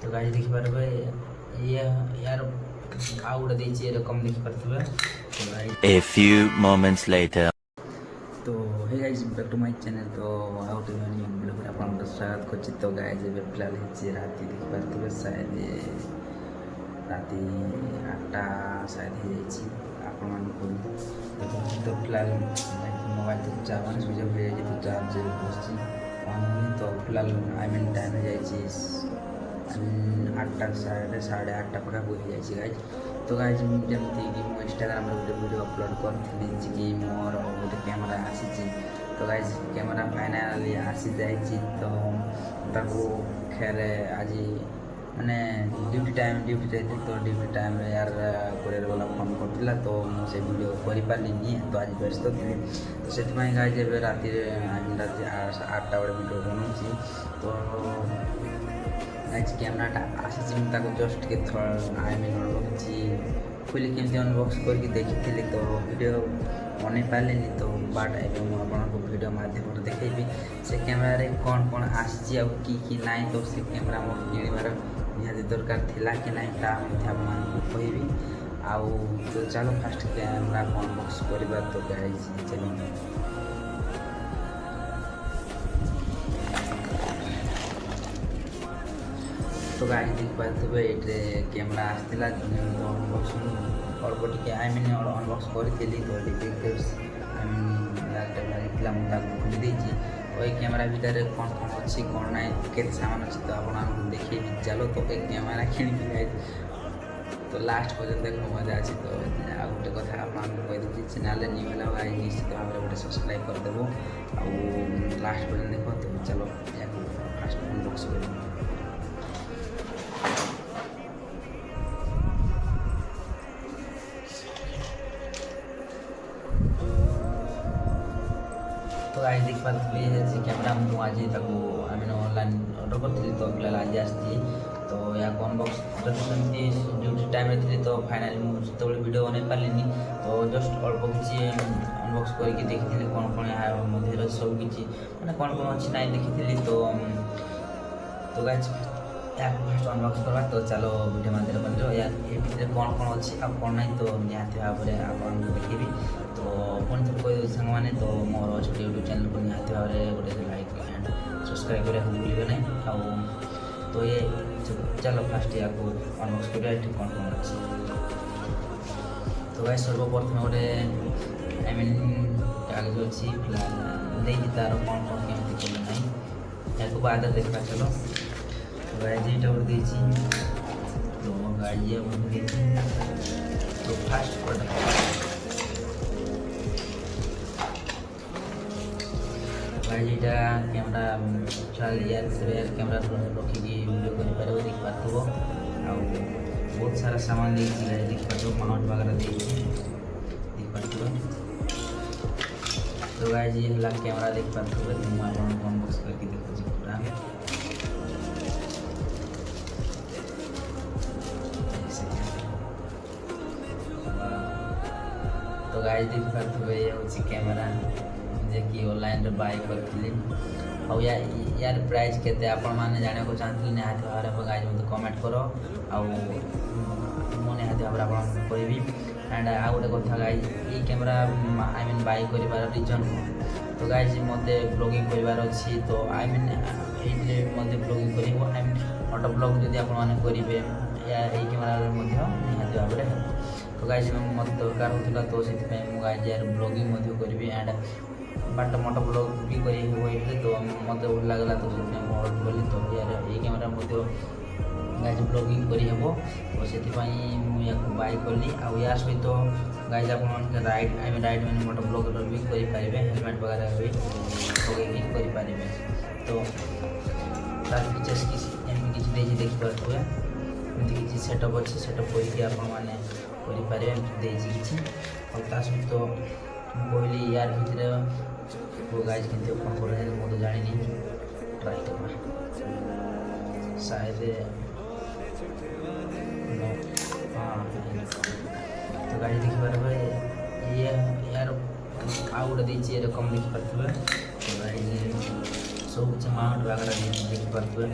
तो गाइस देखि पारबे ये यार आउ गोटे देछि एरकम देखि पारथबे। तो guys A few moments later. तो hey guys back to my channel. तो आउ टू न्यू ब्लॉग में आपन स्वागत करछि। तो गाइस ए फिलहाल हे राती देखि पारथबे शायद राती 8टा शायद हे जाइछि आपन मान को देखो। तो फिलहाल मोबाइल तो चार्ज स्विच ऑफ हो जाइछि। तो चार्ज बसछि तो फिलहाल आई मीन टाइम हो जाइछि 8टा साढ़े 8टा पाखा हो जाइछि गाइज। तो गाइज जमती कि मो इंस्टाग्राम रे वीडियो अपलोड करथिली कि मोर गोटे कैमरा आसीछि। तो गाइज कैमरा फाइनाली आसी जाइछि। तो ताको खैर आज माने ड्यूटी टाइम तो ड्यूटी टाइम यार कोरियर वाला फोन करथिला। तो मो से वीडियो करि पारलिनी। तो आज व्यस्त थी तो से गाइज ए राति 8टा बड़े वीडियो बनौछि। तो आज कैमराटा आसी जस्ट के आई मीन किसी खोल के अनबॉक्स करके देखी। तो वीडियो बन पारे तो बाट आपको वीडियो माध्यम देखी से कैमेरा कौन कौन आसी कि ना। तो से कैमेरा मोर किणवार निहाती दरकार थिला कि ना कहबी आउ। तो चलो फास्ट कैमेरा अनबॉक्स करवा। तो गाइस चलो तो गाइस देख पारे ये कैमरा आसला अनबॉक्सिंग अल्प टे आई मीन अनबॉक्स करी। तो डिटेल्स आई मीन खोली देती। तो ये कैमरा भितर कौन कौन अच्छी कौन ना के सामान अच्छी तो आप देखिए चलो। तो एक कैमरा किणी तो लास्ट पर्यटन देखो मजा अच्छी। तो आ गोटे कथा आपको कहीदे चैनल न्यू है भाई निश्चित भाव में गोटे सब्सक्राइब करदेव आउ लास्ट पर्यटन देख। तो चलो या फास्ट अनबॉक्स कर। तो आज देख पारे कैमरा मुझे आज आई मीन ऑनलाइन ऑर्डर करी। तो फिलहाल आज आसी। तो या अनबॉक्स ड्यूटी टाइम थी। तो फाइनाली मुझे वीडियो बन पारे। तो जस्ट अल्प किसी अनबॉक्स करके देखी कौन कौन मध्य सब किसी मैंने कौन कौन अच्छी ना देखी। तो गाइस या फास्ट अनबॉक्स करवा। तो चलो वीडियो माध्यम कर या भितर कौन कौन अच्छी आ कौन ना। तो निहाती भाव में आपको देखी। तो पुणी थे कही सांग मैंने तो मोर अच्छे यूट्यूब चैनल को निहाती भाव में गोटे लाइक एंड सब्सक्राइब करने भूलिए ना आउ। तो ये चलो फास्ट या अनबॉक्स करा कौन कौन अच्छी। तो गाइस सर्वप्रथम गोटे आई मीन कागज अच्छी देखिए तार कौन कौन केमती कले ना या बाद देखा। चलो तो गाइस ये गोटे तो गाड़ी तो फास्ट प्रोडक्ट यहाँ कैमरा यार कैमरा रखिकी वीडियो कर देख पार्थ आउ बहुत सारा सामान देख पार्थ माउंट वगैरह देख पार्थ। तो गाइस ये है कैमरा देख पार्थ। तो मुझे अनबॉक्स करके देखो पूरा। तो गाइस देख पार्थ ये हूँ कैमरा जे कि ऑनलाइन बाय करी। और यार प्राइस केते आपण माने जाने को चाहती निहाती भाव में गाइस मत कमेंट करो आउ मो निहाती भाव आपन कहबी। एंड आ गोटे कथा गाइस ये कैमरा आई मीन बाय करिवार रीजन। तो गाइस मते ब्लॉगिंग करिवार अछि। तो आई मीन एइले मते ब्लॉगिंग करिवो आई मीन ऑटो ब्लॉग जदि आपण माने करिवे या ए कैमरा मध्ये निहाती भाव में। तो गाइस मत दरकार होतिला। तो सेति मु गाइस यार ब्लॉगिंग मध्ये करिवि एंड बाट मोटा ब्लॉग भी करें। तो मत भल लगला तो ऑर्डर कली। तो यार ये कैमरा गाइज ब्लॉगिंग करहब। तो से बाय कली आउ या सहित गाइज आप राइड आई मीन राइड मैंने मोटा ब्लॉग भी करेंगे हेलमेट वगैरह भी करें। तो तार फीचर्स किसी देखिए एमती किसी सेटअप अच्छे सेटअप करके आपरे किसी और सहित कहली यार भितर वो गाइज के ओपन कर मैं तो जानी ट्राई करवा शायद हाँ। तो गाइज देखी पारे ये यार आउ गोटे देछि एरकम देखी पारे। तो गाइज सब किसी माउंट वगैरह देखी पारे।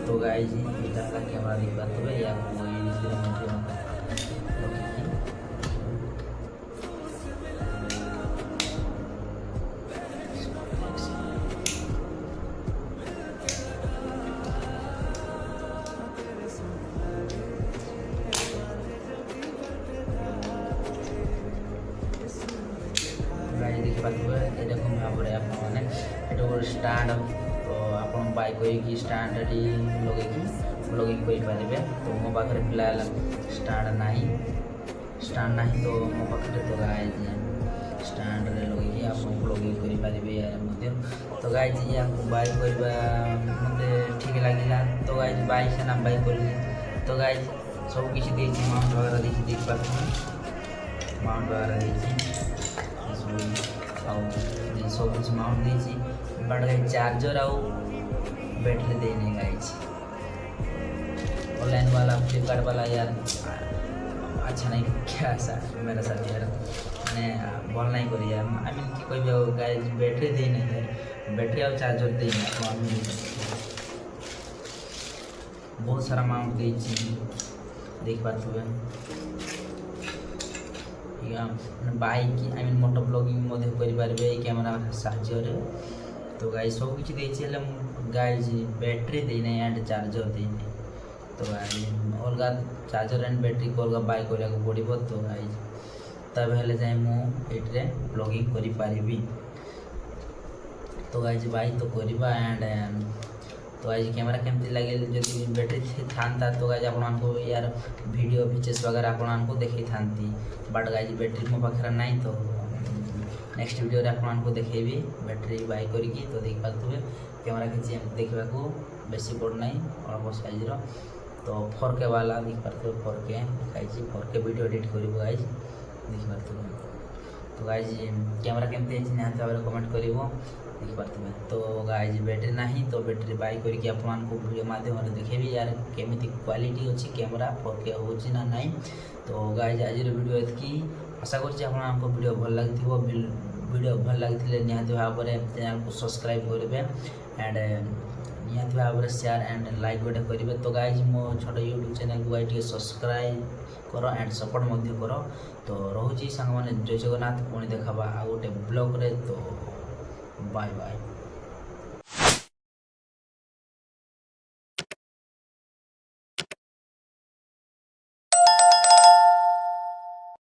तो गाइज ଏଇଟା ହେଲା କ୍ୟାମେରା ଦେଖିପାରୁଥିବେ ୟାକୁ ଏଇଥିରେ ମଧ୍ୟ ରଖିକି ଗାଇଜ ଦେଖିପାରୁଥିବେ ଏରକମ ଭାବରେ ଆପଣମାନେ ଏଇଟା ଗୋଟେ ଷ୍ଟାଣ୍ଡ ତ ଆପଣ ବାଇ କରିକି ଷ୍ଟାଣ୍ଡଟି ଲଗେଇକି ବ୍ଲଗିଂ କରିପାରିବେ। ତ ମୋ ପାଖରେ ଫିଲହାଲ ଷ୍ଟାଣ୍ଡ ନାହିଁ ତ ମୋ ପାଖରେ ତ ଗାଇଜ ଷ୍ଟାଣ୍ଡରେ ଲଗେଇକି ଆପଣ ବ୍ଲଗିଂ କରିପାରିବେ ୟାର ମଧ୍ୟ। ତ ଗାଇଜ ୟାକୁ ବାଇ କରିବା ମୋତେ ଠିକ୍ ଲାଗିଲା। ତ ଗାଇଜ ବାଇ ସେନା ବାଇ କରିଲି। ତ ଗାଇଜ ସବୁ କିଛି ଦେଇଛି ମାଉଣ୍ଟ ବଗେରା ଦେଇଛି ଦେଖିପାରୁଥିବେ ମାଉଣ୍ଟ ବଗେରା ଦେଇଛି ଆଉ ସବୁ କିଛି ମାଉଣ୍ଟ ଦେଇଛି बट गाइज चार्जर आउ बैटरी देने गाइज ऑनलाइन वाला फ्लिपकार्ट वाला यार अच्छा नहीं क्या सा मेरा साथ यार मैंने भल नहीं करी यार आई मीन कि कोई गाइज बैटरी दे नहीं यार बैटरी और चार्जर दे बहुत सारा माउंट देती देख पारे bike I mean motor blogging करें कैमेरा साहाଯ୍ୟରେ। तो गाइज सब किसी देती गाइज बैटरी देना एंड चार्जर देना। तो गाइज अलग चार्जर एंड बैटरी को अलग बाय करा पड़ो। तो गाइज तब हेले जाए मुझे ब्लॉगिंग करी पारिबी। तो गाइज बाय तो करवा एंड तो गाइज कैमरा केमती लगे जब बैटरी था तो गाइज आपको यार वीडियो फीचर्स वगैरह आपको देखी था बट गाइज बैटरी मो पाखे ना तो नेक्स्ट वीडियो रे आपको देखेबी बैटरी बाय करिकी। तो देख पारे कैमरा किसी देखा बेसी बड़ ना अल्प साइज्र तो 4K वाला देख पारे 4K दिखाई 4K वीडियो एडिट कर गाइज देख पारे। तो गाइज कैमरा केमती निहत भाव कमेंट कर देख पारे। तो गाइज बैटरी ना तो बैटरी बाय करके आपको वीडियो माध्यम देखेबी यार केमी क्वालिटी अच्छी कैमरा 4K हो ना नहीं। तो गाइज आज वीडियो एतकी आशा करछि आपको वीडियो भल लगी वीडियो भल लगी निहत भाव चैनल को सब्सक्राइब करेंगे एंड निहत भाव शेयर एंड लाइक गोटे करेंगे। तो गाइज मो छोट यूट्यूब चैनल को गाइज सब्सक्राइब कर एंड सपोर्ट कर। तो रोची सांग मैंने जय जगन्नाथ पुणी देखा आ गोटे ब्लॉग रे। तो बाय बाय।